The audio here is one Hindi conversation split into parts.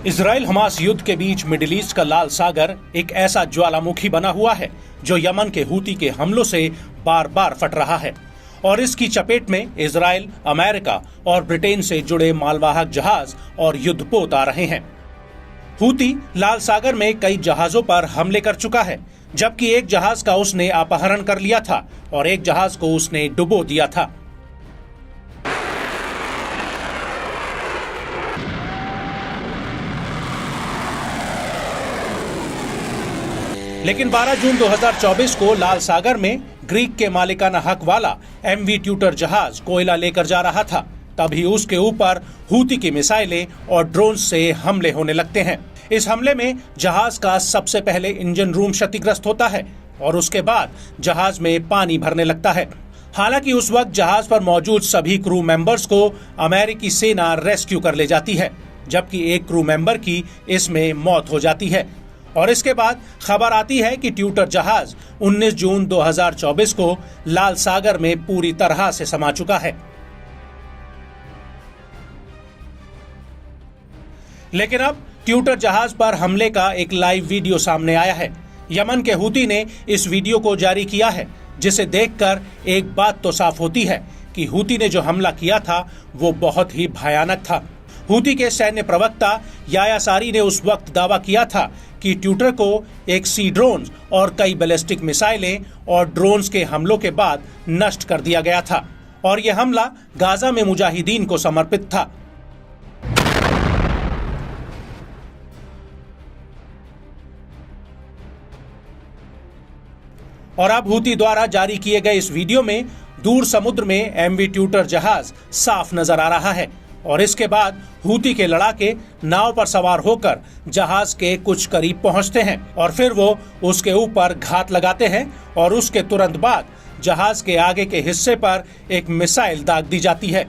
इजराइल हमास युद्ध के बीच मिडिल ईस्ट का लाल सागर एक ऐसा ज्वालामुखी बना हुआ है जो यमन के हूती के हमलों से बार बार फट रहा है और इसकी चपेट में इजराइल, अमेरिका और ब्रिटेन से जुड़े मालवाहक जहाज और युद्धपोत आ रहे हैं। हूती लाल सागर में कई जहाजों पर हमले कर चुका है, जबकि एक जहाज का उसने अपहरण कर लिया था और एक जहाज को उसने डुबो दिया था। लेकिन 12 जून 2024 को लाल सागर में ग्रीक के मालिकाना हक वाला एमवी ट्यूटर जहाज कोयला लेकर जा रहा था, तभी उसके ऊपर हूती की मिसाइलें और ड्रोन से हमले होने लगते हैं। इस हमले में जहाज का सबसे पहले इंजन रूम क्षतिग्रस्त होता है और उसके बाद जहाज में पानी भरने लगता है। हालांकि उस वक्त जहाज पर मौजूद सभी क्रू मेंबर्स को अमेरिकी सेना रेस्क्यू कर ले जाती है, जबकि एक क्रू मेंबर की इसमें मौत हो जाती है। और इसके बाद खबर आती है कि ट्यूटर जहाज 19 जून 2024 को लाल सागर में पूरी तरह से समा चुका है। लेकिन अब ट्यूटर जहाज पर हमले का एक लाइव वीडियो सामने आया है। यमन के हूती ने इस वीडियो को जारी किया है, जिसे देखकर एक बात तो साफ होती है कि हूती ने जो हमला किया था वो बहुत ही भयानक था। हूती के सैन्य प्रवक्ता याया सारी ने उस वक्त दावा किया था कि ट्यूटर को एक सी ड्रोन और कई बैलिस्टिक मिसाइलें और ड्रोन्स के हमलों के बाद नष्ट कर दिया गया था और यह हमला गाजा में मुजाहिदीन को समर्पित था। और अब हूती द्वारा जारी किए गए इस वीडियो में दूर समुद्र में एमवी ट्यूटर जहाज साफ नजर आ रहा है और इसके बाद हूती के लड़ाके नाव पर सवार होकर जहाज के कुछ करीब पहुंचते हैं और फिर वो उसके ऊपर घात लगाते हैं और उसके तुरंत बाद जहाज के आगे के हिस्से पर एक मिसाइल दाग दी जाती है।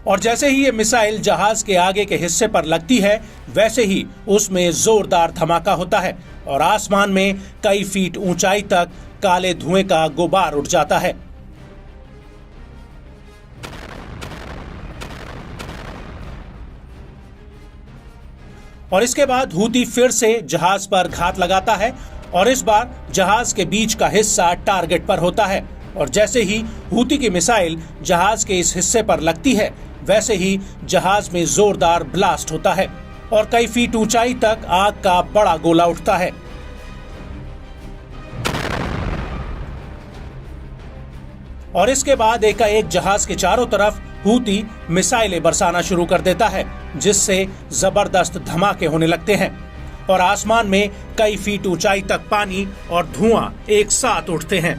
और जैसे ही ये मिसाइल जहाज के आगे के हिस्से पर लगती है, वैसे ही उसमें जोरदार धमाका होता है और आसमान में कई फीट ऊंचाई तक काले धुएं का गुबार उठ जाता है। और इसके बाद हूती फिर से जहाज पर घात लगाता है और इस बार जहाज के बीच का हिस्सा टारगेट पर होता है और जैसे ही हूती की मिसाइल जहाज के इस हिस्से पर लगती है, वैसे ही जहाज में जोरदार ब्लास्ट होता है और कई फीट ऊंचाई तक आग का बड़ा गोला उठता है। और इसके बाद एकाएक जहाज के चारों तरफ हूती मिसाइलें बरसाना शुरू कर देता है, जिससे जबरदस्त धमाके होने लगते हैं और आसमान में कई फीट ऊंचाई तक पानी और धुआं एक साथ उठते हैं।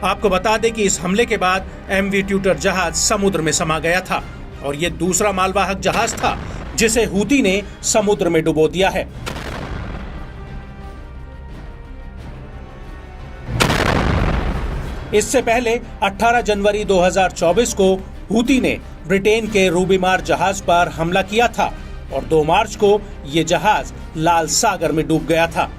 आपको बता दें कि इस हमले के बाद एमवी ट्यूटर जहाज समुद्र में समा गया था और ये दूसरा मालवाहक जहाज था जिसे हूती ने समुद्र में डुबो दिया है। इससे पहले 18 जनवरी 2024 को हूती ने ब्रिटेन के रूबीमार जहाज पर हमला किया था और 2 मार्च को ये जहाज लाल सागर में डूब गया था।